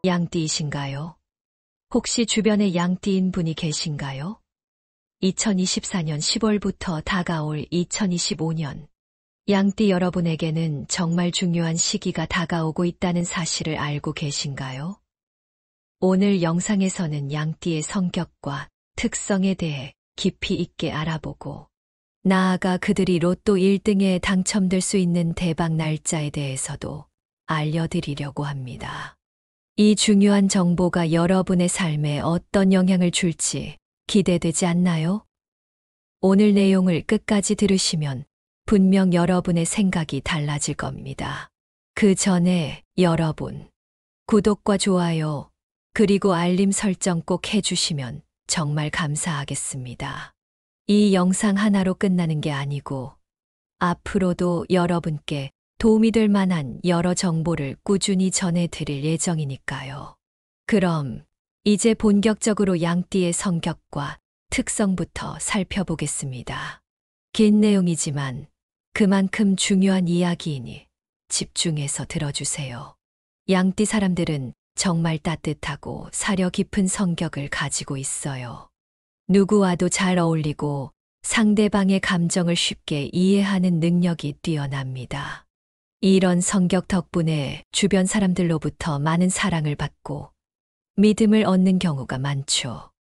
양띠이신가요? 혹시 주변에 양띠인 분이 계신가요? 2024년 10월부터 다가올 2025년. 양띠 여러분에게는 정말 중요한 시기가 다가오고 있다는 사실을 알고 계신가요? 오늘 영상에서는 양띠의 성격과 특성에 대해 깊이 있게 알아보고, 나아가 그들이 로또 1등에 당첨될 수 있는 대박 날짜에 대해서도 알려드리려고 합니다. 이 중요한 정보가 여러분의 삶에 어떤 영향을 줄지 기대되지 않나요? 오늘 내용을 끝까지 들으시면 분명 여러분의 생각이 달라질 겁니다. 그 전에 여러분, 구독과 좋아요, 그리고 알림 설정 꼭 해주시면 정말 감사하겠습니다. 이 영상 하나로 끝나는 게 아니고 앞으로도 여러분께 도움이 될 만한 여러 정보를 꾸준히 전해드릴 예정이니까요. 그럼 이제 본격적으로 양띠의 성격과 특성부터 살펴보겠습니다. 긴 내용이지만 그만큼 중요한 이야기이니 집중해서 들어주세요. 양띠 사람들은 정말 따뜻하고 사려 깊은 성격을 가지고 있어요. 누구와도 잘 어울리고 상대방의 감정을 쉽게 이해하는 능력이 뛰어납니다. 이런 성격 덕분에 주변 사람들로부터 많은 사랑을 받고 믿음을 얻는 경우가 많죠.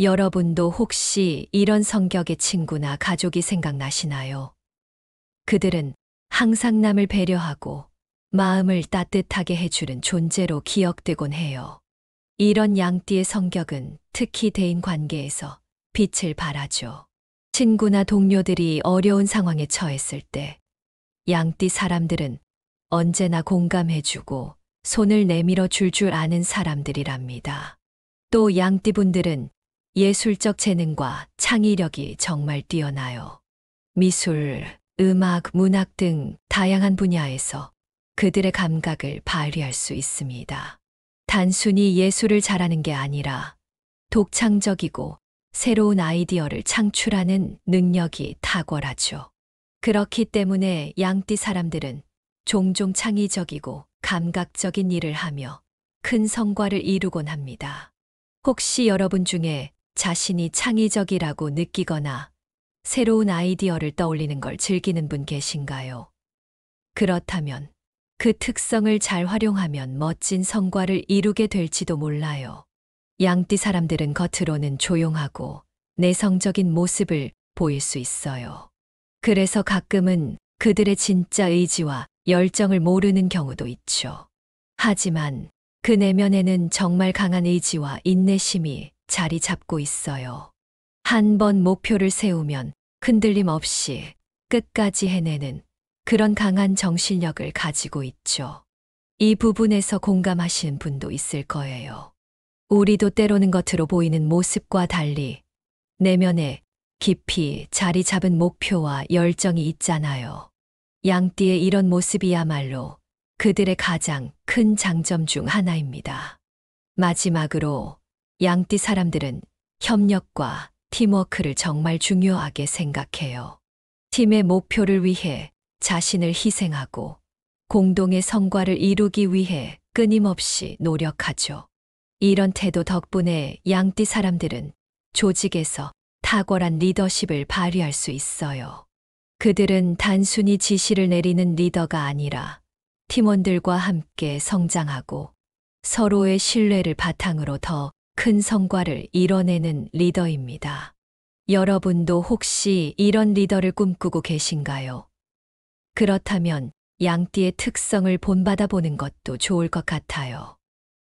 여러분도 혹시 이런 성격의 친구나 가족이 생각나시나요? 그들은 항상 남을 배려하고 마음을 따뜻하게 해주는 존재로 기억되곤 해요. 이런 양띠의 성격은 특히 대인 관계에서 빛을 발하죠. 친구나 동료들이 어려운 상황에 처했을 때 양띠 사람들은 언제나 공감해주고 손을 내밀어 줄 아는 사람들이랍니다. 또 양띠 분들은 예술적 재능과 창의력이 정말 뛰어나요. 미술, 음악, 문학 등 다양한 분야에서 그들의 감각을 발휘할 수 있습니다. 단순히 예술을 잘하는 게 아니라 독창적이고 새로운 아이디어를 창출하는 능력이 탁월하죠. 그렇기 때문에 양띠 사람들은 종종 창의적이고 감각적인 일을 하며 큰 성과를 이루곤 합니다. 혹시 여러분 중에 자신이 창의적이라고 느끼거나 새로운 아이디어를 떠올리는 걸 즐기는 분 계신가요? 그렇다면 그 특성을 잘 활용하면 멋진 성과를 이루게 될지도 몰라요. 양띠 사람들은 겉으로는 조용하고 내성적인 모습을 보일 수 있어요. 그래서 가끔은 그들의 진짜 의지와 열정을 모르는 경우도 있죠. 하지만 그 내면에는 정말 강한 의지와 인내심이 자리 잡고 있어요. 한 번 목표를 세우면 흔들림 없이 끝까지 해내는 그런 강한 정신력을 가지고 있죠. 이 부분에서 공감하시는 분도 있을 거예요. 우리도 때로는 겉으로 보이는 모습과 달리 내면에 깊이 자리 잡은 목표와 열정이 있잖아요. 양띠의 이런 모습이야말로 그들의 가장 큰 장점 중 하나입니다. 마지막으로 양띠 사람들은 협력과 팀워크를 정말 중요하게 생각해요. 팀의 목표를 위해 자신을 희생하고 공동의 성과를 이루기 위해 끊임없이 노력하죠. 이런 태도 덕분에 양띠 사람들은 조직에서 탁월한 리더십을 발휘할 수 있어요. 그들은 단순히 지시를 내리는 리더가 아니라 팀원들과 함께 성장하고 서로의 신뢰를 바탕으로 더 큰 성과를 이뤄내는 리더입니다. 여러분도 혹시 이런 리더를 꿈꾸고 계신가요? 그렇다면 양띠의 특성을 본받아 보는 것도 좋을 것 같아요.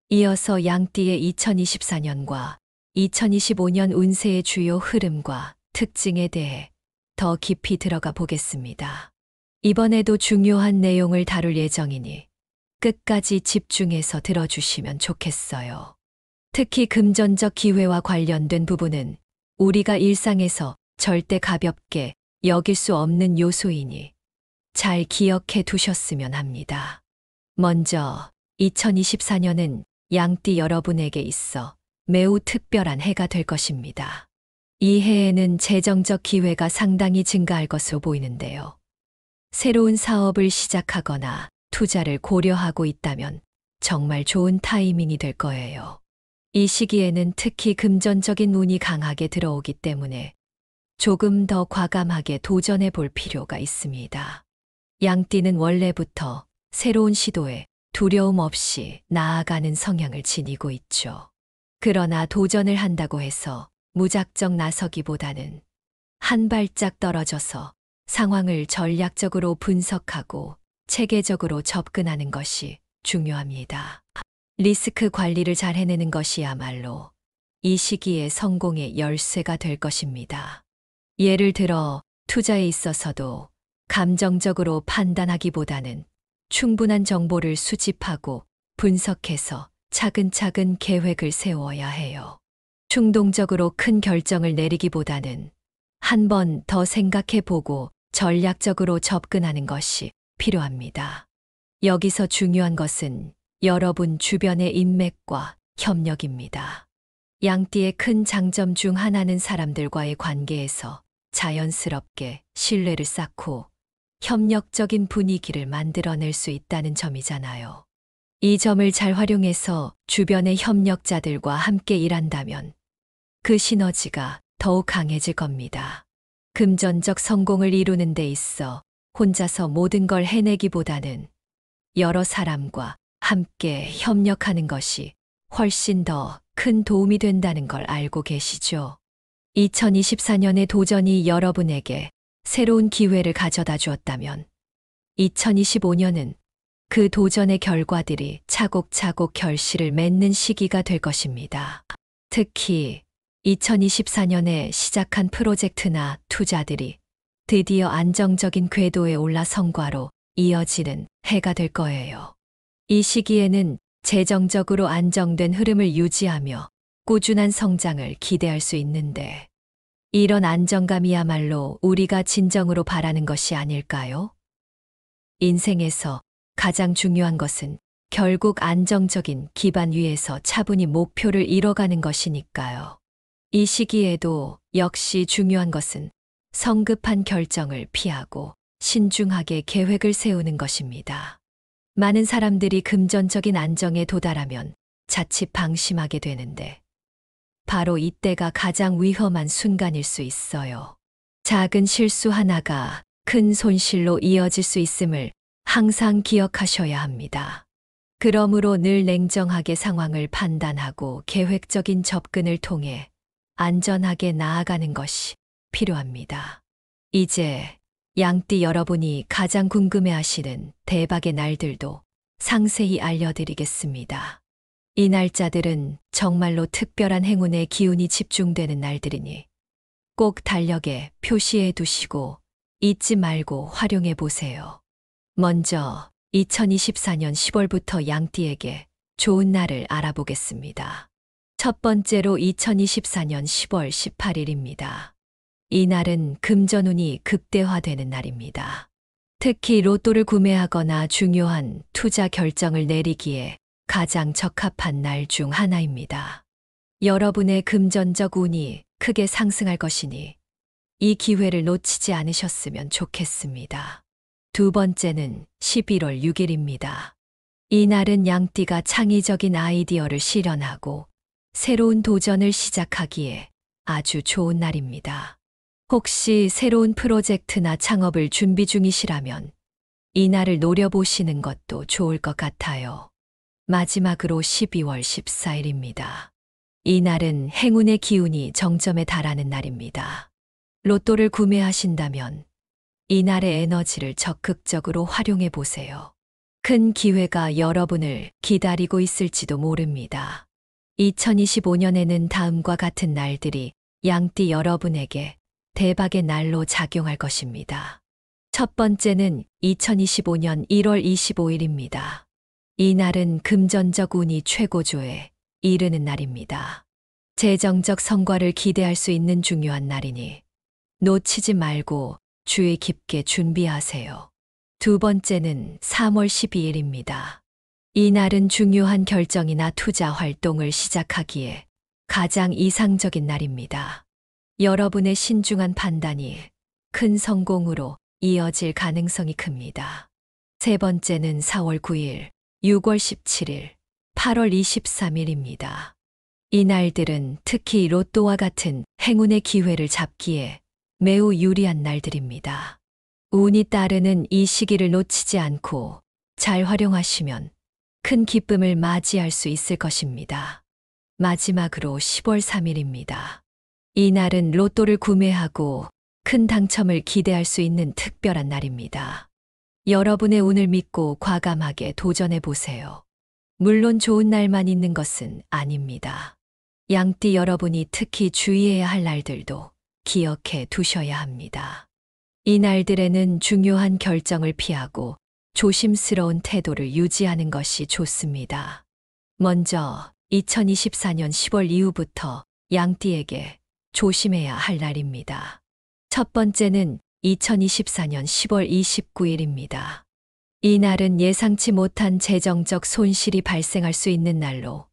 이어서 양띠의 2024년과 2025년 운세의 주요 흐름과 특징에 대해 더 깊이 들어가 보겠습니다. 이번에도 중요한 내용을 다룰 예정이니 끝까지 집중해서 들어주시면 좋겠어요. 특히 금전적 기회와 관련된 부분은 우리가 일상에서 절대 가볍게 여길 수 없는 요소이니 잘 기억해 두셨으면 합니다. 먼저 2024년은 양띠 여러분에게 있어 매우 특별한 해가 될 것입니다. 이 해에는 재정적 기회가 상당히 증가할 것으로 보이는데요. 새로운 사업을 시작하거나 투자를 고려하고 있다면 정말 좋은 타이밍이 될 거예요. 이 시기에는 특히 금전적인 운이 강하게 들어오기 때문에 조금 더 과감하게 도전해 볼 필요가 있습니다. 양띠는 원래부터 새로운 시도에 두려움 없이 나아가는 성향을 지니고 있죠. 그러나 도전을 한다고 해서 무작정 나서기보다는 한 발짝 떨어져서 상황을 전략적으로 분석하고 체계적으로 접근하는 것이 중요합니다. 리스크 관리를 잘 해내는 것이야말로 이 시기의 성공의 열쇠가 될 것입니다. 예를 들어 투자에 있어서도 감정적으로 판단하기보다는 충분한 정보를 수집하고 분석해서 차근차근 계획을 세워야 해요. 충동적으로 큰 결정을 내리기보다는 한 번 더 생각해 보고 전략적으로 접근하는 것이 필요합니다. 여기서 중요한 것은 여러분 주변의 인맥과 협력입니다. 양띠의 큰 장점 중 하나는 사람들과의 관계에서 자연스럽게 신뢰를 쌓고 협력적인 분위기를 만들어낼 수 있다는 점이잖아요. 이 점을 잘 활용해서 주변의 협력자들과 함께 일한다면 그 시너지가 더욱 강해질 겁니다. 금전적 성공을 이루는 데 있어 혼자서 모든 걸 해내기보다는 여러 사람과 함께 협력하는 것이 훨씬 더 큰 도움이 된다는 걸 알고 계시죠? 2024년의 도전이 여러분에게 새로운 기회를 가져다 주었다면 2025년은 그 도전의 결과들이 차곡차곡 결실을 맺는 시기가 될 것입니다. 특히 2024년에 시작한 프로젝트나 투자들이 드디어 안정적인 궤도에 올라 성과로 이어지는 해가 될 거예요. 이 시기에는 재정적으로 안정된 흐름을 유지하며 꾸준한 성장을 기대할 수 있는데 이런 안정감이야말로 우리가 진정으로 바라는 것이 아닐까요? 인생에서 가장 중요한 것은 결국 안정적인 기반 위에서 차분히 목표를 이뤄가는 것이니까요. 이 시기에도 역시 중요한 것은 성급한 결정을 피하고 신중하게 계획을 세우는 것입니다. 많은 사람들이 금전적인 안정에 도달하면 자칫 방심하게 되는데 바로 이때가 가장 위험한 순간일 수 있어요. 작은 실수 하나가 큰 손실로 이어질 수 있음을 항상 기억하셔야 합니다. 그러므로 늘 냉정하게 상황을 판단하고 계획적인 접근을 통해 안전하게 나아가는 것이 필요합니다. 이제 양띠 여러분이 가장 궁금해하시는 대박의 날들도 상세히 알려드리겠습니다. 이 날짜들은 정말로 특별한 행운의 기운이 집중되는 날들이니 꼭 달력에 표시해 두시고 잊지 말고 활용해 보세요. 먼저 2024년 10월부터 양띠에게 좋은 날을 알아보겠습니다. 첫 번째로 2024년 10월 18일입니다. 이 날은 금전운이 극대화되는 날입니다. 특히 로또를 구매하거나 중요한 투자 결정을 내리기에 가장 적합한 날 중 하나입니다. 여러분의 금전적 운이 크게 상승할 것이니 이 기회를 놓치지 않으셨으면 좋겠습니다. 두 번째는 11월 6일입니다. 이 날은 양띠가 창의적인 아이디어를 실현하고 새로운 도전을 시작하기에 아주 좋은 날입니다. 혹시 새로운 프로젝트나 창업을 준비 중이시라면 이 날을 노려보시는 것도 좋을 것 같아요. 마지막으로 12월 14일입니다. 이 날은 행운의 기운이 정점에 달하는 날입니다. 로또를 구매하신다면 이 날의 에너지를 적극적으로 활용해 보세요. 큰 기회가 여러분을 기다리고 있을지도 모릅니다. 2025년에는 다음과 같은 날들이 양띠 여러분에게 대박의 날로 작용할 것입니다. 첫 번째는 2025년 1월 25일입니다. 이 날은 금전적 운이 최고조에 이르는 날입니다. 재정적 성과를 기대할 수 있는 중요한 날이니 놓치지 말고 주의 깊게 준비하세요. 두 번째는 3월 12일입니다. 이 날은 중요한 결정이나 투자 활동을 시작하기에 가장 이상적인 날입니다. 여러분의 신중한 판단이 큰 성공으로 이어질 가능성이 큽니다. 세 번째는 4월 9일, 6월 17일, 8월 23일입니다. 이 날들은 특히 로또와 같은 행운의 기회를 잡기에 매우 유리한 날들입니다. 운이 따르는 이 시기를 놓치지 않고 잘 활용하시면 큰 기쁨을 맞이할 수 있을 것입니다. 마지막으로 10월 3일입니다. 이 날은 로또를 구매하고 큰 당첨을 기대할 수 있는 특별한 날입니다. 여러분의 운을 믿고 과감하게 도전해 보세요. 물론 좋은 날만 있는 것은 아닙니다. 양띠 여러분이 특히 주의해야 할 날들도 기억해 두셔야 합니다. 이 날들에는 중요한 결정을 피하고 조심스러운 태도를 유지하는 것이 좋습니다. 먼저 2024년 10월 이후부터 양띠에게 조심해야 할 날입니다. 첫 번째는 2024년 10월 29일입니다. 이 날은 예상치 못한 재정적 손실이 발생할 수 있는 날로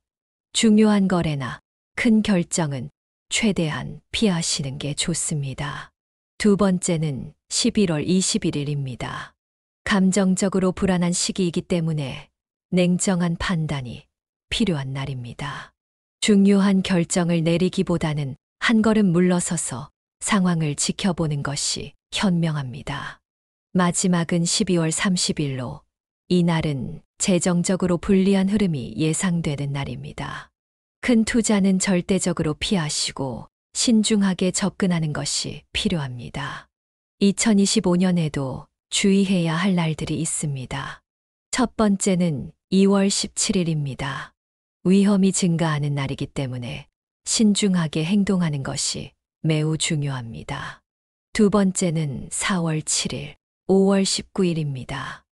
중요한 거래나 큰 결정은 최대한 피하시는 게 좋습니다. 두 번째는 11월 21일입니다. 감정적으로 불안한 시기이기 때문에 냉정한 판단이 필요한 날입니다. 중요한 결정을 내리기보다는 한 걸음 물러서서 상황을 지켜보는 것이 현명합니다. 마지막은 12월 30일로 이 날은 재정적으로 불리한 흐름이 예상되는 날입니다. 큰 투자는 절대적으로 피하시고 신중하게 접근하는 것이 필요합니다. 2025년에도 주의해야 할 날들이 있습니다. 첫 번째는 2월 17일입니다. 위험이 증가하는 날이기 때문에 신중하게 행동하는 것이 매우 중요합니다. 두 번째는 4월 7일, 5월 19일입니다.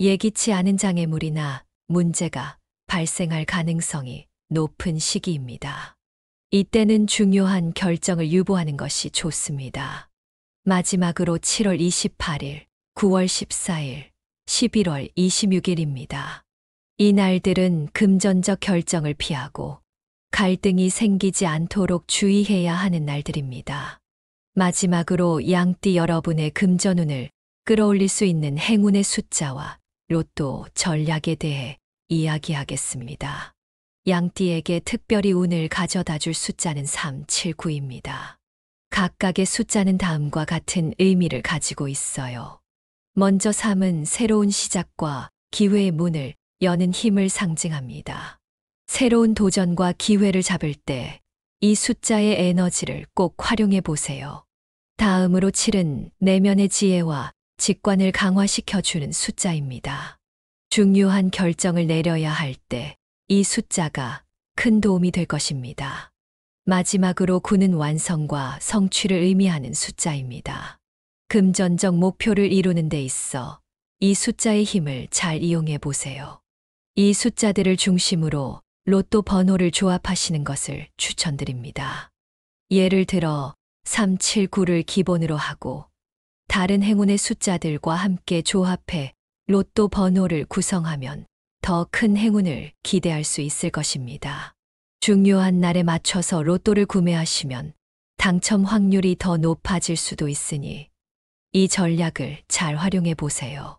예기치 않은 장애물이나 문제가 발생할 가능성이 높은 시기입니다. 이때는 중요한 결정을 유보하는 것이 좋습니다. 마지막으로 7월 28일, 9월 14일, 11월 26일입니다. 이 날들은 금전적 결정을 피하고 갈등이 생기지 않도록 주의해야 하는 날들입니다. 마지막으로 양띠 여러분의 금전운을 끌어올릴 수 있는 행운의 숫자와 로또 전략에 대해 이야기하겠습니다. 양띠에게 특별히 운을 가져다 줄 숫자는 3, 7, 9입니다. 각각의 숫자는 다음과 같은 의미를 가지고 있어요. 먼저 3은 새로운 시작과 기회의 문을 여는 힘을 상징합니다. 새로운 도전과 기회를 잡을 때 이 숫자의 에너지를 꼭 활용해 보세요. 다음으로 7은 내면의 지혜와 직관을 강화시켜주는 숫자입니다. 중요한 결정을 내려야 할 때 이 숫자가 큰 도움이 될 것입니다. 마지막으로 9는 완성과 성취를 의미하는 숫자입니다. 금전적 목표를 이루는 데 있어 이 숫자의 힘을 잘 이용해 보세요. 이 숫자들을 중심으로 로또 번호를 조합하시는 것을 추천드립니다. 예를 들어 3, 7, 9를 기본으로 하고 다른 행운의 숫자들과 함께 조합해 로또 번호를 구성하면 더 큰 행운을 기대할 수 있을 것입니다. 중요한 날에 맞춰서 로또를 구매하시면 당첨 확률이 더 높아질 수도 있으니 이 전략을 잘 활용해 보세요.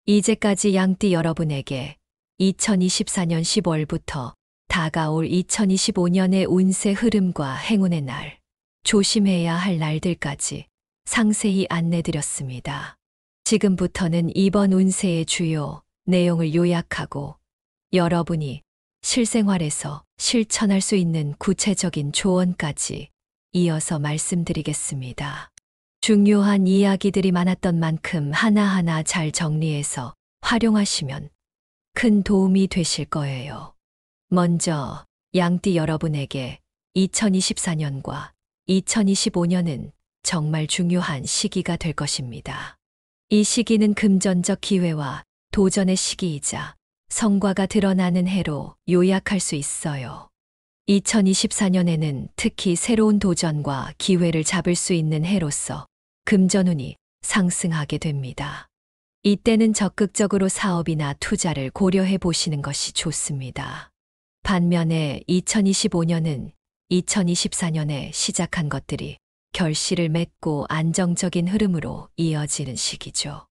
이제까지 양띠 여러분에게 2024년 10월부터 다가올 2025년의 운세 흐름과 행운의 날, 조심해야 할 날들까지 상세히 안내드렸습니다. 지금부터는 이번 운세의 주요 내용을 요약하고 여러분이 실생활에서 실천할 수 있는 구체적인 조언까지 이어서 말씀드리겠습니다. 중요한 이야기들이 많았던 만큼 하나하나 잘 정리해서 활용하시면 큰 도움이 되실 거예요. 먼저 양띠 여러분에게 2024년과 2025년은 정말 중요한 시기가 될 것입니다. 이 시기는 금전적 기회와 도전의 시기이자 성과가 드러나는 해로 요약할 수 있어요. 2024년에는 특히 새로운 도전과 기회를 잡을 수 있는 해로서 금전운이 상승하게 됩니다. 이때는 적극적으로 사업이나 투자를 고려해 보시는 것이 좋습니다. 반면에 2025년은 2024년에 시작한 것들이 결실을 맺고 안정적인 흐름으로 이어지는 시기죠.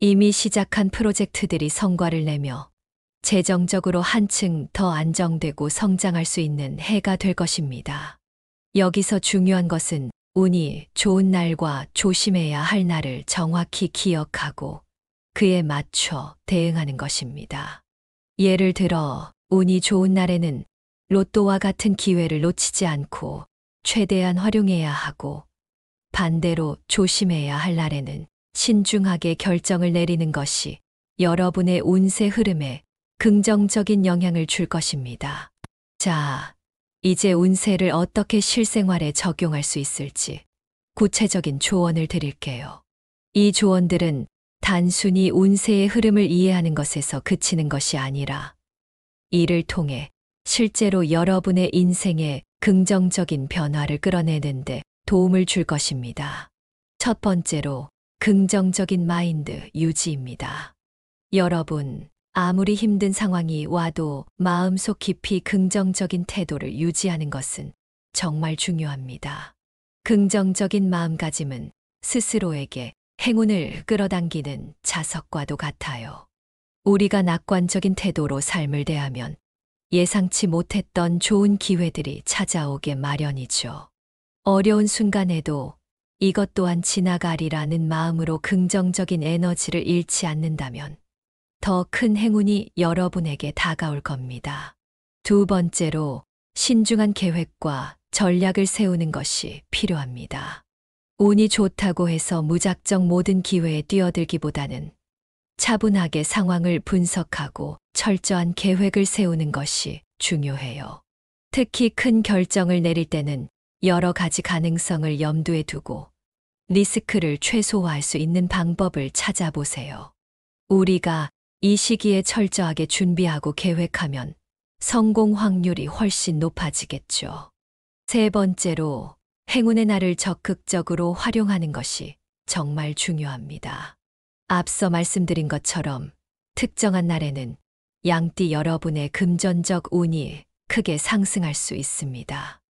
이미 시작한 프로젝트들이 성과를 내며 재정적으로 한층 더 안정되고 성장할 수 있는 해가 될 것입니다. 여기서 중요한 것은 운이 좋은 날과 조심해야 할 날을 정확히 기억하고 그에 맞춰 대응하는 것입니다. 예를 들어 운이 좋은 날에는 로또와 같은 기회를 놓치지 않고 최대한 활용해야 하고, 반대로 조심해야 할 날에는 신중하게 결정을 내리는 것이 여러분의 운세 흐름에 긍정적인 영향을 줄 것입니다. 자, 이제 운세를 어떻게 실생활에 적용할 수 있을지 구체적인 조언을 드릴게요. 이 조언들은 단순히 운세의 흐름을 이해하는 것에서 그치는 것이 아니라 이를 통해 실제로 여러분의 인생에 긍정적인 변화를 끌어내는데 도움을 줄 것입니다. 첫 번째로 긍정적인 마인드 유지입니다. 여러분, 아무리 힘든 상황이 와도 마음속 깊이 긍정적인 태도를 유지하는 것은 정말 중요합니다. 긍정적인 마음가짐은 스스로에게 행운을 끌어당기는 자석과도 같아요. 우리가 낙관적인 태도로 삶을 대하면 예상치 못했던 좋은 기회들이 찾아오게 마련이죠. 어려운 순간에도 이것 또한 지나가리라는 마음으로 긍정적인 에너지를 잃지 않는다면 더 큰 행운이 여러분에게 다가올 겁니다. 두 번째로 신중한 계획과 전략을 세우는 것이 필요합니다. 운이 좋다고 해서 무작정 모든 기회에 뛰어들기보다는 차분하게 상황을 분석하고 철저한 계획을 세우는 것이 중요해요. 특히 큰 결정을 내릴 때는 여러 가지 가능성을 염두에 두고 리스크를 최소화할 수 있는 방법을 찾아보세요. 우리가 이 시기에 철저하게 준비하고 계획하면 성공 확률이 훨씬 높아지겠죠. 세 번째로 행운의 날을 적극적으로 활용하는 것이 정말 중요합니다. 앞서 말씀드린 것처럼 특정한 날에는 양띠 여러분의 금전적 운이 크게 상승할 수 있습니다.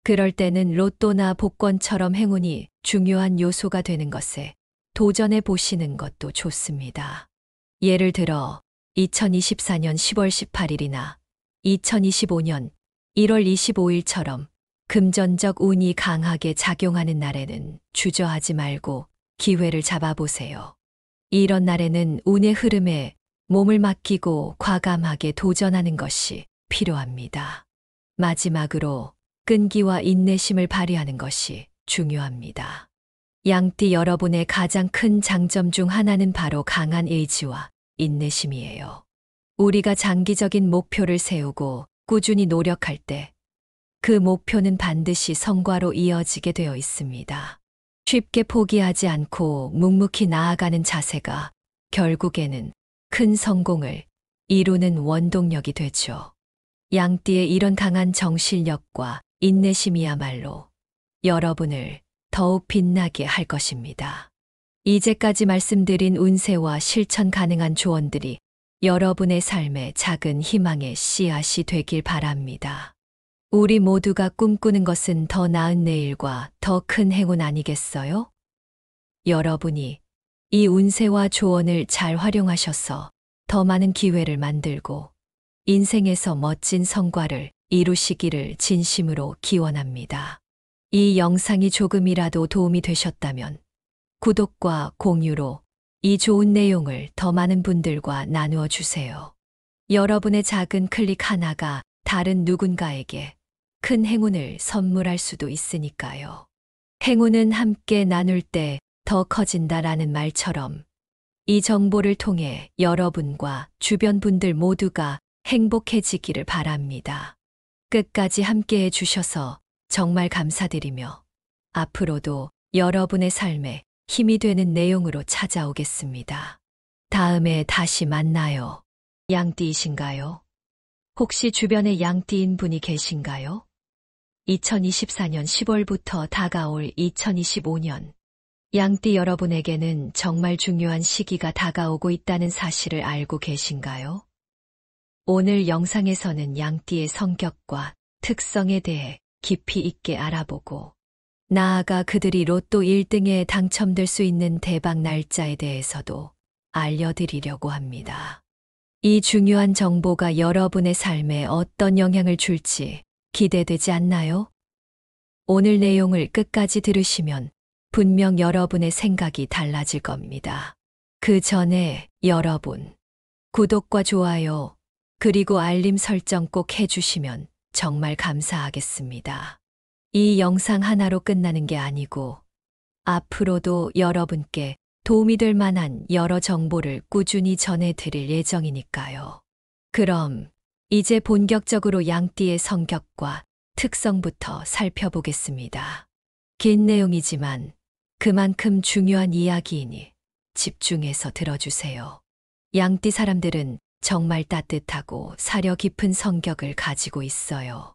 그럴 때는 로또나 복권처럼 행운이 중요한 요소가 되는 것에 도전해 보시는 것도 좋습니다. 예를 들어 2024년 10월 18일이나 2025년 1월 25일처럼 금전적 운이 강하게 작용하는 날에는 주저하지 말고 기회를 잡아보세요. 이런 날에는 운의 흐름에 몸을 맡기고 과감하게 도전하는 것이 필요합니다. 마지막으로 끈기와 인내심을 발휘하는 것이 중요합니다. 양띠 여러분의 가장 큰 장점 중 하나는 바로 강한 의지와 인내심이에요. 우리가 장기적인 목표를 세우고 꾸준히 노력할 때 그 목표는 반드시 성과로 이어지게 되어 있습니다. 쉽게 포기하지 않고 묵묵히 나아가는 자세가 결국에는 큰 성공을 이루는 원동력이 되죠. 양띠의 이런 강한 정신력과 인내심이야말로 여러분을 더욱 빛나게 할 것입니다. 이제까지 말씀드린 운세와 실천 가능한 조언들이 여러분의 삶에 작은 희망의 씨앗이 되길 바랍니다. 우리 모두가 꿈꾸는 것은 더 나은 내일과 더 큰 행운 아니겠어요? 여러분이 이 운세와 조언을 잘 활용하셔서 더 많은 기회를 만들고 인생에서 멋진 성과를 이루시기를 진심으로 기원합니다. 이 영상이 조금이라도 도움이 되셨다면 구독과 공유로 이 좋은 내용을 더 많은 분들과 나누어 주세요. 여러분의 작은 클릭 하나가 다른 누군가에게 큰 행운을 선물할 수도 있으니까요. 행운은 함께 나눌 때 더 커진다라는 말처럼 이 정보를 통해 여러분과 주변 분들 모두가 행복해지기를 바랍니다. 끝까지 함께 해주셔서 정말 감사드리며 앞으로도 여러분의 삶에 힘이 되는 내용으로 찾아오겠습니다. 다음에 다시 만나요. 양띠이신가요? 혹시 주변에 양띠인 분이 계신가요? 2024년 10월부터 다가올 2025년. 양띠 여러분에게는 정말 중요한 시기가 다가오고 있다는 사실을 알고 계신가요? 오늘 영상에서는 양띠의 성격과 특성에 대해 깊이 있게 알아보고 나아가 그들이 로또 1등에 당첨될 수 있는 대박 날짜에 대해서도 알려드리려고 합니다. 이 중요한 정보가 여러분의 삶에 어떤 영향을 줄지 기대되지 않나요? 오늘 내용을 끝까지 들으시면 분명 여러분의 생각이 달라질 겁니다. 그 전에 여러분, 구독과 좋아요, 그리고 알림 설정 꼭 해주시면 정말 감사하겠습니다. 이 영상 하나로 끝나는 게 아니고 앞으로도 여러분께 도움이 될 만한 여러 정보를 꾸준히 전해드릴 예정이니까요. 그럼 이제 본격적으로 양띠의 성격과 특성부터 살펴보겠습니다. 긴 내용이지만 그만큼 중요한 이야기이니 집중해서 들어주세요. 양띠 사람들은 정말 따뜻하고 사려 깊은 성격을 가지고 있어요.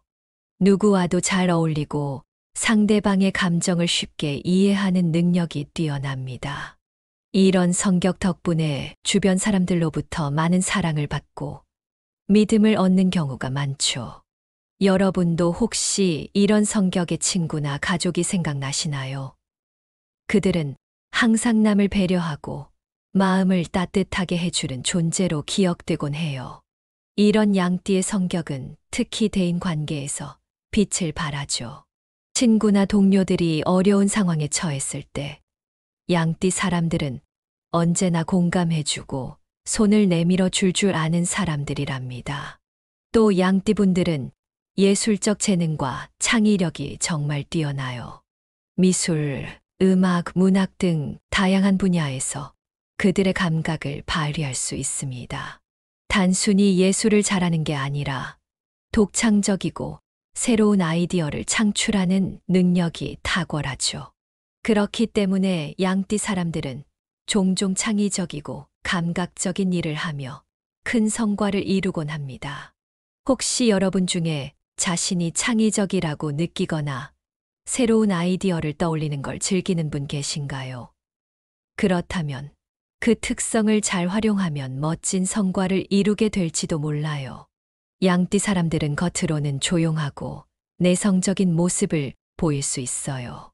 누구와도 잘 어울리고 상대방의 감정을 쉽게 이해하는 능력이 뛰어납니다. 이런 성격 덕분에 주변 사람들로부터 많은 사랑을 받고 믿음을 얻는 경우가 많죠. 여러분도 혹시 이런 성격의 친구나 가족이 생각나시나요? 그들은 항상 남을 배려하고 마음을 따뜻하게 해주는 존재로 기억되곤 해요. 이런 양띠의 성격은 특히 대인 관계에서 빛을 발하죠. 친구나 동료들이 어려운 상황에 처했을 때 양띠 사람들은 언제나 공감해주고 손을 내밀어 줄 아는 사람들이랍니다. 또 양띠 분들은 예술적 재능과 창의력이 정말 뛰어나요. 미술, 음악, 문학 등 다양한 분야에서 그들의 감각을 발휘할 수 있습니다. 단순히 예술을 잘하는 게 아니라 독창적이고 새로운 아이디어를 창출하는 능력이 탁월하죠. 그렇기 때문에 양띠 사람들은 종종 창의적이고 감각적인 일을 하며 큰 성과를 이루곤 합니다. 혹시 여러분 중에 자신이 창의적이라고 느끼거나 새로운 아이디어를 떠올리는 걸 즐기는 분 계신가요? 그렇다면 그 특성을 잘 활용하면 멋진 성과를 이루게 될지도 몰라요. 양띠 사람들은 겉으로는 조용하고 내성적인 모습을 보일 수 있어요.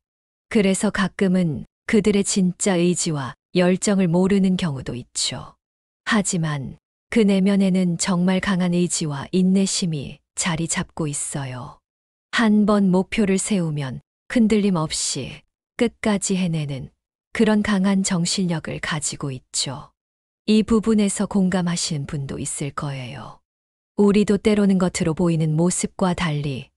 그래서 가끔은 그들의 진짜 의지와 열정을 모르는 경우도 있죠. 하지만 그 내면에는 정말 강한 의지와 인내심이 자리 잡고 있어요. 한 번 목표를 세우면 흔들림 없이 끝까지 해내는 그런 강한 정신력을 가지고 있죠. 이 부분에서 공감하시는 분도 있을 거예요. 우리도 때로는 겉으로 보이는 모습과 달리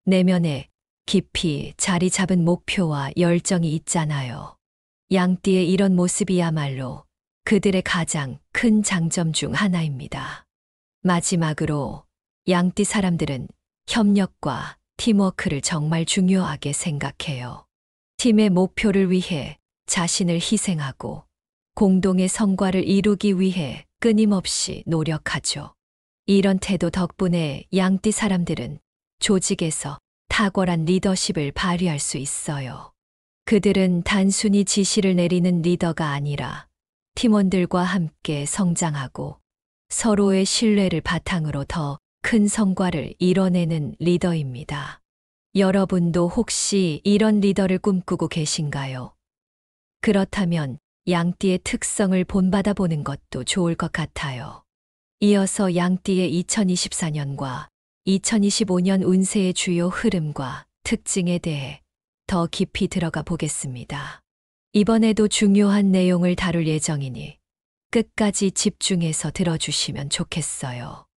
내면에 깊이 자리 잡은 목표와 열정이 있잖아요. 양띠의 이런 모습이야말로 그들의 가장 큰 장점 중 하나입니다. 마지막으로 양띠 사람들은 협력과 팀워크를 정말 중요하게 생각해요. 팀의 목표를 위해 자신을 희생하고 공동의 성과를 이루기 위해 끊임없이 노력하죠. 이런 태도 덕분에 양띠 사람들은 조직에서 탁월한 리더십을 발휘할 수 있어요. 그들은 단순히 지시를 내리는 리더가 아니라 팀원들과 함께 성장하고 서로의 신뢰를 바탕으로 더 큰 성과를 이뤄내는 리더입니다. 여러분도 혹시 이런 리더를 꿈꾸고 계신가요? 그렇다면 양띠의 특성을 본받아 보는 것도 좋을 것 같아요. 이어서 양띠의 2024년과 2025년 운세의 주요 흐름과 특징에 대해 더 깊이 들어가 보겠습니다. 이번에도 중요한 내용을 다룰 예정이니 끝까지 집중해서 들어주시면 좋겠어요.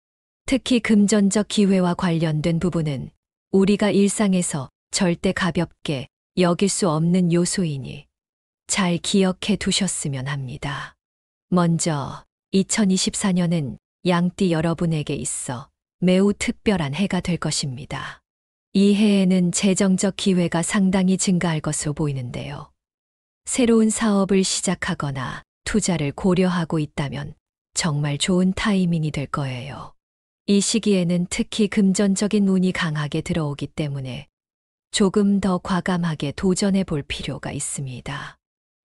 특히 금전적 기회와 관련된 부분은 우리가 일상에서 절대 가볍게 여길 수 없는 요소이니 잘 기억해 두셨으면 합니다. 먼저 2024년은 양띠 여러분에게 있어 매우 특별한 해가 될 것입니다. 이 해에는 재정적 기회가 상당히 증가할 것으로 보이는데요. 새로운 사업을 시작하거나 투자를 고려하고 있다면 정말 좋은 타이밍이 될 거예요. 이 시기에는 특히 금전적인 운이 강하게 들어오기 때문에 조금 더 과감하게 도전해 볼 필요가 있습니다.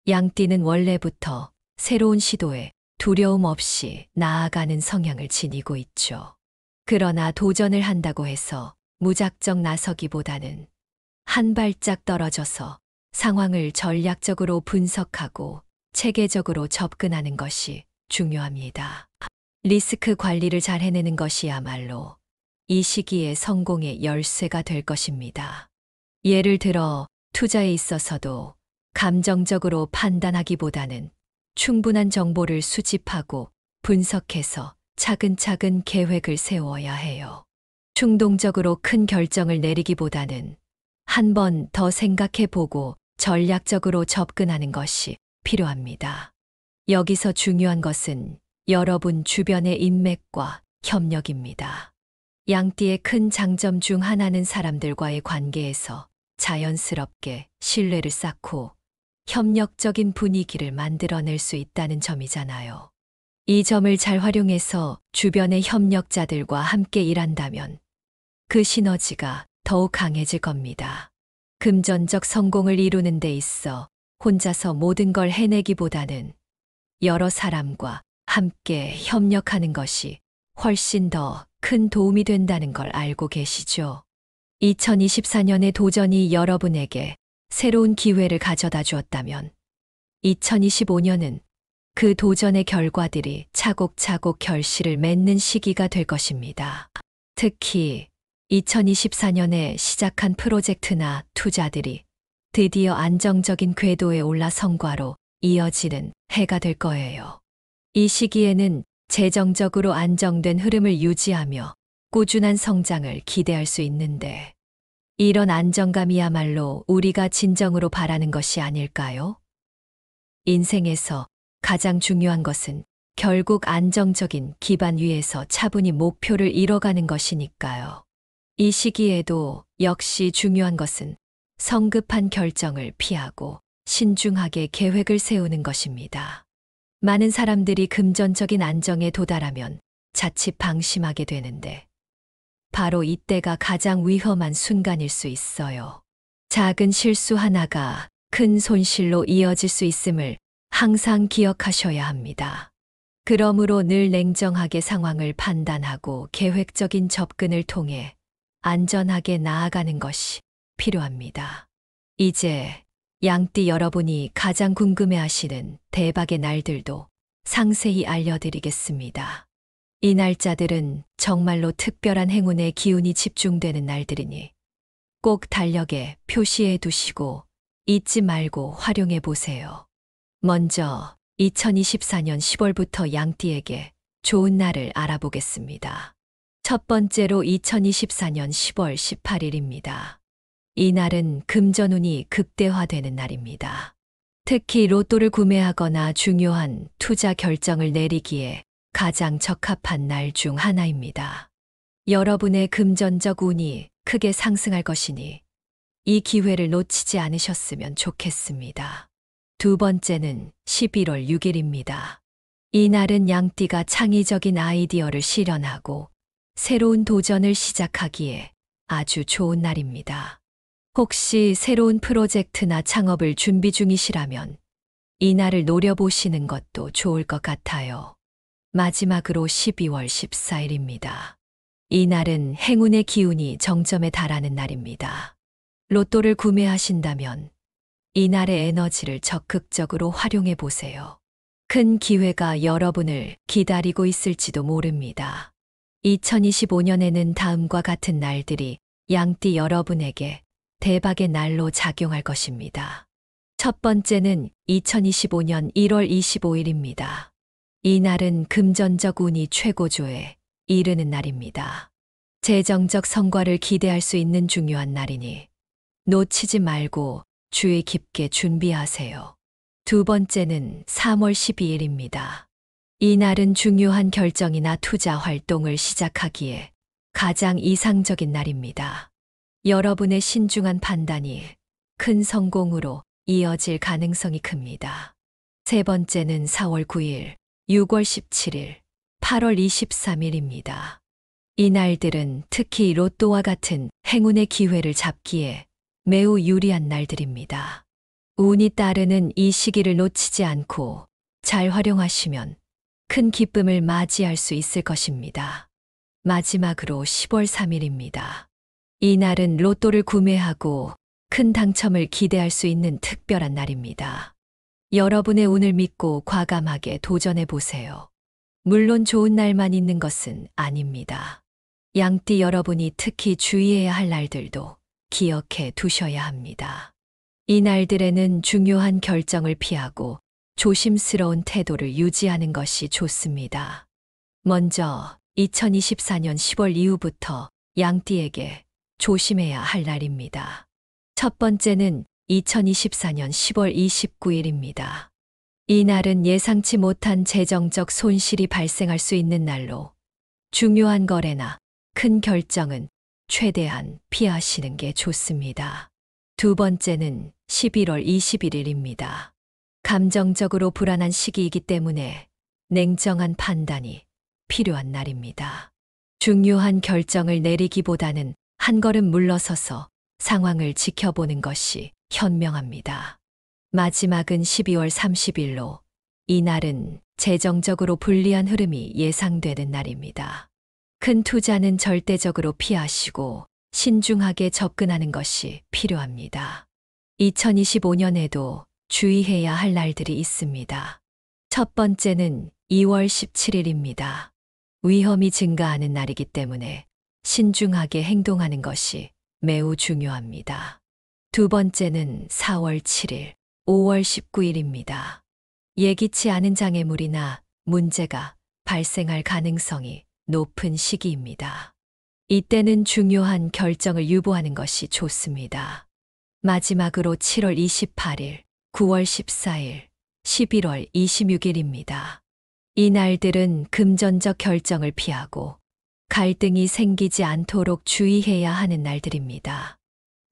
양띠는 원래부터 새로운 시도에 두려움 없이 나아가는 성향을 지니고 있죠. 그러나 도전을 한다고 해서 무작정 나서기보다는 한 발짝 떨어져서 상황을 전략적으로 분석하고 체계적으로 접근하는 것이 중요합니다. 리스크 관리를 잘 해내는 것이야말로 이 시기의 성공의 열쇠가 될 것입니다. 예를 들어 투자에 있어서도 감정적으로 판단하기보다는 충분한 정보를 수집하고 분석해서 차근차근 계획을 세워야 해요. 충동적으로 큰 결정을 내리기보다는 한 번 더 생각해 보고 전략적으로 접근하는 것이 필요합니다. 여기서 중요한 것은 여러분 주변의 인맥과 협력입니다. 양띠의 큰 장점 중 하나는 사람들과의 관계에서 자연스럽게 신뢰를 쌓고 협력적인 분위기를 만들어낼 수 있다는 점이잖아요. 이 점을 잘 활용해서 주변의 협력자들과 함께 일한다면 그 시너지가 더욱 강해질 겁니다. 금전적 성공을 이루는 데 있어 혼자서 모든 걸 해내기보다는 여러 사람과 함께 협력하는 것이 훨씬 더 큰 도움이 된다는 걸 알고 계시죠? 2024년의 도전이 여러분에게 새로운 기회를 가져다 주었다면 2025년은 그 도전의 결과들이 차곡차곡 결실을 맺는 시기가 될 것입니다. 특히 2024년에 시작한 프로젝트나 투자들이 드디어 안정적인 궤도에 올라 성과로 이어지는 해가 될 거예요. 이 시기에는 재정적으로 안정된 흐름을 유지하며 꾸준한 성장을 기대할 수 있는데 이런 안정감이야말로 우리가 진정으로 바라는 것이 아닐까요? 인생에서 가장 중요한 것은 결국 안정적인 기반 위에서 차분히 목표를 이뤄가는 것이니까요. 이 시기에도 역시 중요한 것은 성급한 결정을 피하고 신중하게 계획을 세우는 것입니다. 많은 사람들이 금전적인 안정에 도달하면 자칫 방심하게 되는데 바로 이때가 가장 위험한 순간일 수 있어요. 작은 실수 하나가 큰 손실로 이어질 수 있음을 항상 기억하셔야 합니다. 그러므로 늘 냉정하게 상황을 판단하고 계획적인 접근을 통해 안전하게 나아가는 것이 필요합니다. 이제 양띠 여러분이 가장 궁금해하시는 대박의 날들도 상세히 알려드리겠습니다. 이 날짜들은 정말로 특별한 행운의 기운이 집중되는 날들이니 꼭 달력에 표시해 두시고 잊지 말고 활용해 보세요. 먼저 2024년 10월부터 양띠에게 좋은 날을 알아보겠습니다. 첫 번째로 2024년 10월 18일입니다. 이 날은 금전운이 극대화되는 날입니다. 특히 로또를 구매하거나 중요한 투자 결정을 내리기에 가장 적합한 날 중 하나입니다. 여러분의 금전적 운이 크게 상승할 것이니 이 기회를 놓치지 않으셨으면 좋겠습니다. 두 번째는 11월 6일입니다. 이 날은 양띠가 창의적인 아이디어를 실현하고 새로운 도전을 시작하기에 아주 좋은 날입니다. 혹시 새로운 프로젝트나 창업을 준비 중이시라면 이 날을 노려보시는 것도 좋을 것 같아요. 마지막으로 12월 14일입니다. 이 날은 행운의 기운이 정점에 달하는 날입니다. 로또를 구매하신다면 이 날의 에너지를 적극적으로 활용해 보세요. 큰 기회가 여러분을 기다리고 있을지도 모릅니다. 2025년에는 다음과 같은 날들이 양띠 여러분에게 대박의 날로 작용할 것입니다. 첫 번째는 2025년 1월 25일입니다. 이 날은 금전적 운이 최고조에 이르는 날입니다. 재정적 성과를 기대할 수 있는 중요한 날이니 놓치지 말고 주의 깊게 준비하세요. 두 번째는 3월 12일입니다. 이 날은 중요한 결정이나 투자 활동을 시작하기에 가장 이상적인 날입니다. 여러분의 신중한 판단이 큰 성공으로 이어질 가능성이 큽니다. 세 번째는 4월 9일, 6월 17일, 8월 23일입니다. 이 날들은 특히 로또와 같은 행운의 기회를 잡기에 매우 유리한 날들입니다. 운이 따르는 이 시기를 놓치지 않고 잘 활용하시면 큰 기쁨을 맞이할 수 있을 것입니다. 마지막으로 10월 3일입니다. 이 날은 로또를 구매하고 큰 당첨을 기대할 수 있는 특별한 날입니다. 여러분의 운을 믿고 과감하게 도전해 보세요. 물론 좋은 날만 있는 것은 아닙니다. 양띠 여러분이 특히 주의해야 할 날들도 기억해 두셔야 합니다. 이 날들에는 중요한 결정을 피하고 조심스러운 태도를 유지하는 것이 좋습니다. 먼저 2024년 10월 이후부터 양띠에게 조심해야 할 날입니다. 첫 번째는 2024년 10월 29일입니다. 이 날은 예상치 못한 재정적 손실이 발생할 수 있는 날로 중요한 거래나 큰 결정은 최대한 피하시는 게 좋습니다. 두 번째는 11월 21일입니다. 감정적으로 불안한 시기이기 때문에 냉정한 판단이 필요한 날입니다. 중요한 결정을 내리기보다는 한 걸음 물러서서 상황을 지켜보는 것이 현명합니다. 마지막은 12월 30일로 이 날은 재정적으로 불리한 흐름이 예상되는 날입니다. 큰 투자는 절대적으로 피하시고 신중하게 접근하는 것이 필요합니다. 2025년에도 주의해야 할 날들이 있습니다. 첫 번째는 2월 17일입니다. 위험이 증가하는 날이기 때문에 신중하게 행동하는 것이 매우 중요합니다. 두 번째는 4월 7일, 5월 19일입니다. 예기치 않은 장애물이나 문제가 발생할 가능성이 높은 시기입니다. 이때는 중요한 결정을 유보하는 것이 좋습니다. 마지막으로 7월 28일, 9월 14일, 11월 26일입니다. 이 날들은 금전적 결정을 피하고 갈등이 생기지 않도록 주의해야 하는 날들입니다.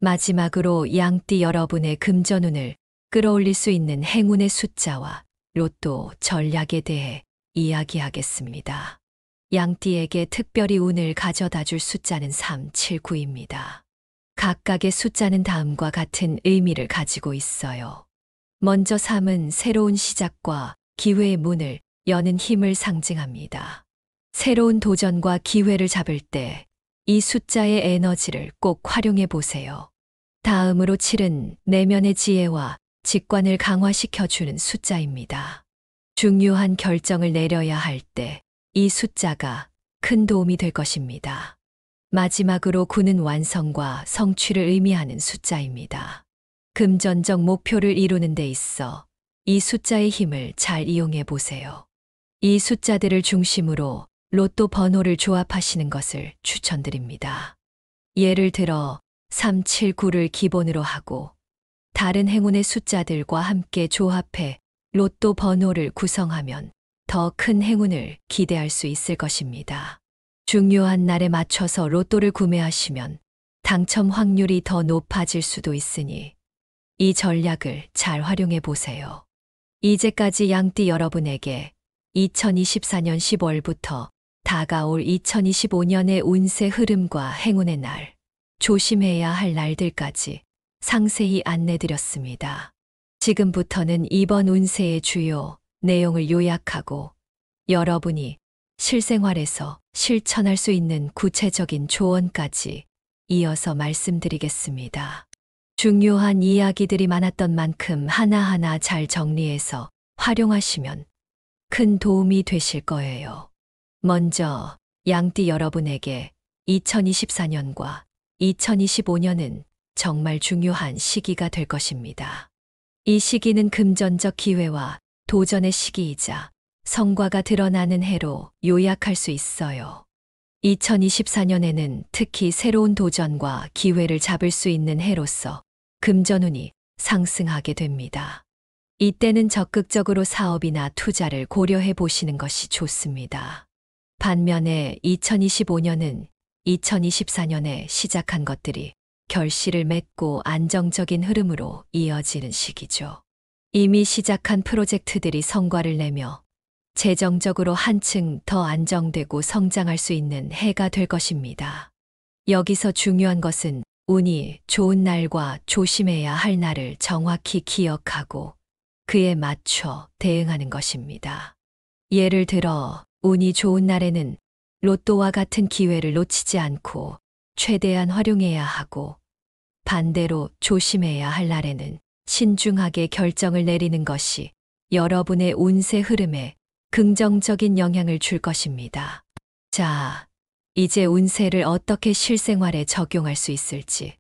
마지막으로 양띠 여러분의 금전운을 끌어올릴 수 있는 행운의 숫자와 로또 전략에 대해 이야기하겠습니다. 양띠에게 특별히 운을 가져다 줄 숫자는 3, 7, 9입니다. 각각의 숫자는 다음과 같은 의미를 가지고 있어요. 먼저 3은 새로운 시작과 기회의 문을 여는 힘을 상징합니다. 새로운 도전과 기회를 잡을 때 이 숫자의 에너지를 꼭 활용해 보세요. 다음으로 7은 내면의 지혜와 직관을 강화시켜 주는 숫자입니다. 중요한 결정을 내려야 할 때 이 숫자가 큰 도움이 될 것입니다. 마지막으로 9는 완성과 성취를 의미하는 숫자입니다. 금전적 목표를 이루는 데 있어 이 숫자의 힘을 잘 이용해 보세요. 이 숫자들을 중심으로 로또 번호를 조합하시는 것을 추천드립니다. 예를 들어 3, 7, 9를 기본으로 하고 다른 행운의 숫자들과 함께 조합해 로또 번호를 구성하면 더 큰 행운을 기대할 수 있을 것입니다. 중요한 날에 맞춰서 로또를 구매하시면 당첨 확률이 더 높아질 수도 있으니 이 전략을 잘 활용해 보세요. 이제까지 양띠 여러분에게 2024년 10월부터 다가올 2025년의 운세 흐름과 행운의 날, 조심해야 할 날들까지 상세히 안내드렸습니다. 지금부터는 이번 운세의 주요 내용을 요약하고 여러분이 실생활에서 실천할 수 있는 구체적인 조언까지 이어서 말씀드리겠습니다. 중요한 이야기들이 많았던 만큼 하나하나 잘 정리해서 활용하시면 큰 도움이 되실 거예요. 먼저 양띠 여러분에게 2024년과 2025년은 정말 중요한 시기가 될 것입니다. 이 시기는 금전적 기회와 도전의 시기이자 성과가 드러나는 해로 요약할 수 있어요. 2024년에는 특히 새로운 도전과 기회를 잡을 수 있는 해로서 금전운이 상승하게 됩니다. 이때는 적극적으로 사업이나 투자를 고려해 보시는 것이 좋습니다. 반면에 2025년은 2024년에 시작한 것들이 결실을 맺고 안정적인 흐름으로 이어지는 시기죠. 이미 시작한 프로젝트들이 성과를 내며 재정적으로 한층 더 안정되고 성장할 수 있는 해가 될 것입니다. 여기서 중요한 것은 운이 좋은 날과 조심해야 할 날을 정확히 기억하고 그에 맞춰 대응하는 것입니다. 예를 들어 운이 좋은 날에는 로또와 같은 기회를 놓치지 않고 최대한 활용해야 하고 반대로 조심해야 할 날에는 신중하게 결정을 내리는 것이 여러분의 운세 흐름에 긍정적인 영향을 줄 것입니다. 자, 이제 운세를 어떻게 실생활에 적용할 수 있을지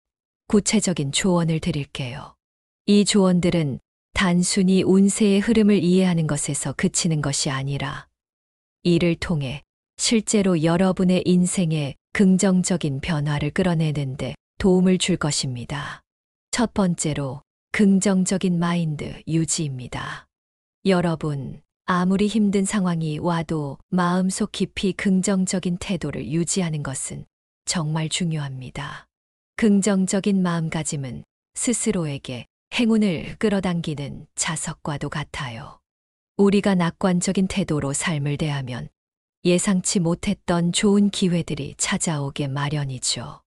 구체적인 조언을 드릴게요. 이 조언들은 단순히 운세의 흐름을 이해하는 것에서 그치는 것이 아니라 이를 통해 실제로 여러분의 인생에 긍정적인 변화를 끌어내는데 도움을 줄 것입니다. 첫 번째로 긍정적인 마인드 유지입니다. 여러분, 아무리 힘든 상황이 와도 마음속 깊이 긍정적인 태도를 유지하는 것은 정말 중요합니다. 긍정적인 마음가짐은 스스로에게 행운을 끌어당기는 자석과도 같아요. 우리가 낙관적인 태도로 삶을 대하면 예상치 못했던 좋은 기회들이 찾아오게 마련이죠.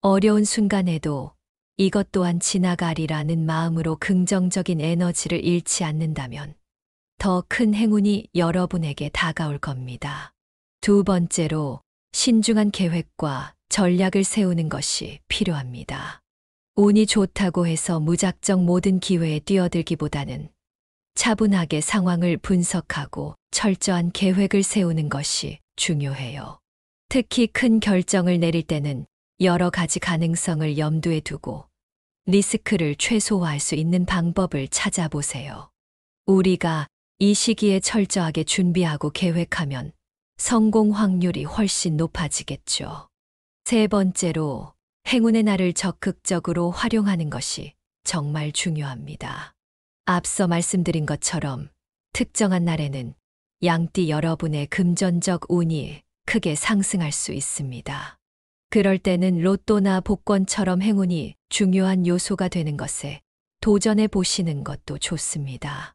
어려운 순간에도 이것 또한 지나가리라는 마음으로 긍정적인 에너지를 잃지 않는다면 더 큰 행운이 여러분에게 다가올 겁니다. 두 번째로 신중한 계획과 전략을 세우는 것이 필요합니다. 운이 좋다고 해서 무작정 모든 기회에 뛰어들기보다는 차분하게 상황을 분석하고 철저한 계획을 세우는 것이 중요해요. 특히 큰 결정을 내릴 때는 여러 가지 가능성을 염두에 두고 리스크를 최소화할 수 있는 방법을 찾아보세요. 우리가 이 시기에 철저하게 준비하고 계획하면 성공 확률이 훨씬 높아지겠죠. 세 번째로 행운의 날을 적극적으로 활용하는 것이 정말 중요합니다. 앞서 말씀드린 것처럼 특정한 날에는 양띠 여러분의 금전적 운이 크게 상승할 수 있습니다. 그럴 때는 로또나 복권처럼 행운이 중요한 요소가 되는 것에 도전해 보시는 것도 좋습니다.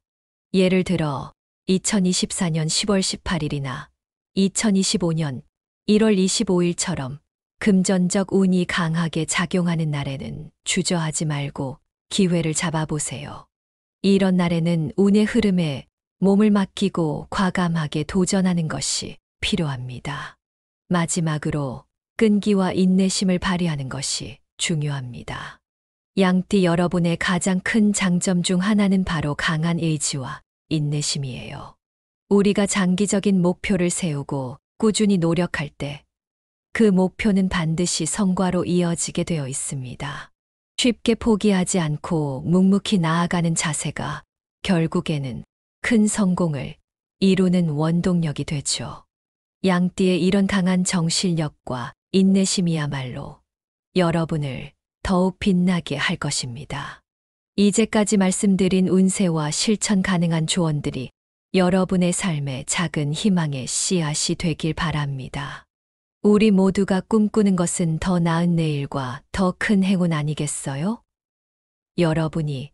예를 들어 2024년 10월 18일이나 2025년 1월 25일처럼 금전적 운이 강하게 작용하는 날에는 주저하지 말고 기회를 잡아보세요. 이런 날에는 운의 흐름에 몸을 맡기고 과감하게 도전하는 것이 필요합니다. 마지막으로 끈기와 인내심을 발휘하는 것이 중요합니다. 양띠 여러분의 가장 큰 장점 중 하나는 바로 강한 의지와 인내심이에요. 우리가 장기적인 목표를 세우고 꾸준히 노력할 때 그 목표는 반드시 성과로 이어지게 되어 있습니다. 쉽게 포기하지 않고 묵묵히 나아가는 자세가 결국에는 큰 성공을 이루는 원동력이 되죠. 양띠의 이런 강한 정신력과 인내심이야말로 여러분을 더욱 빛나게 할 것입니다. 이제까지 말씀드린 운세와 실천 가능한 조언들이 여러분의 삶에 작은 희망의 씨앗이 되길 바랍니다. 우리 모두가 꿈꾸는 것은 더 나은 내일과 더 큰 행운 아니겠어요? 여러분이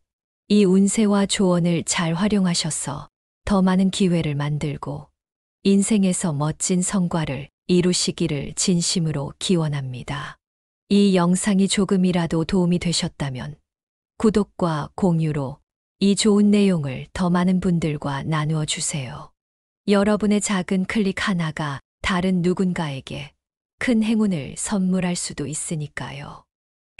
이 운세와 조언을 잘 활용하셔서 더 많은 기회를 만들고 인생에서 멋진 성과를 이루시기를 진심으로 기원합니다. 이 영상이 조금이라도 도움이 되셨다면 구독과 공유로 이 좋은 내용을 더 많은 분들과 나누어 주세요. 여러분의 작은 클릭 하나가 다른 누군가에게 큰 행운을 선물할 수도 있으니까요.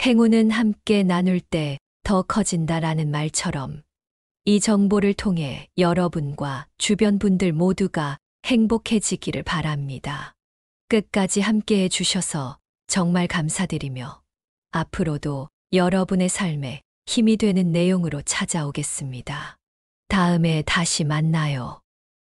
행운은 함께 나눌 때 더 커진다라는 말처럼 이 정보를 통해 여러분과 주변 분들 모두가 행복해지기를 바랍니다. 끝까지 함께 해주셔서 정말 감사드리며 앞으로도 여러분의 삶에 힘이 되는 내용으로 찾아오겠습니다. 다음에 다시 만나요.